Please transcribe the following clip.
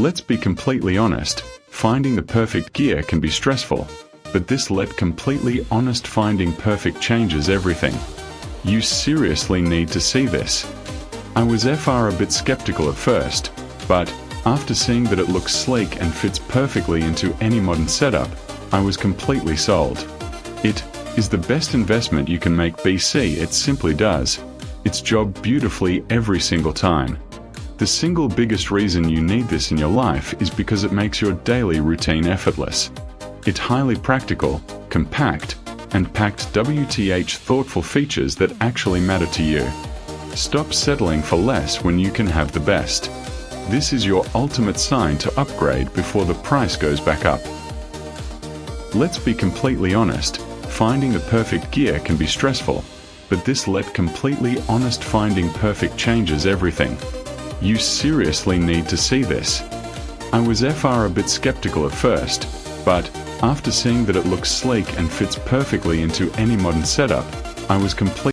Let's be completely honest, finding the perfect gear can be stressful, but this completely honest finding perfect changes everything. You seriously need to see this. I was a bit skeptical at first, but after seeing that it looks sleek and fits perfectly into any modern setup, I was completely sold. It is the best investment you can make, BC. It simply does its job beautifully every single time. The single biggest reason you need this in your life is because it makes your daily routine effortless. It's highly practical, compact, and packed WTH thoughtful features that actually matter to you. Stop settling for less when you can have the best. This is your ultimate sign to upgrade before the price goes back up. Let's be completely honest, finding the perfect gear can be stressful, but this completely honest finding perfect changes everything. You seriously need to see this. I was a bit skeptical at first, but after seeing that it looks sleek and fits perfectly into any modern setup, I was completely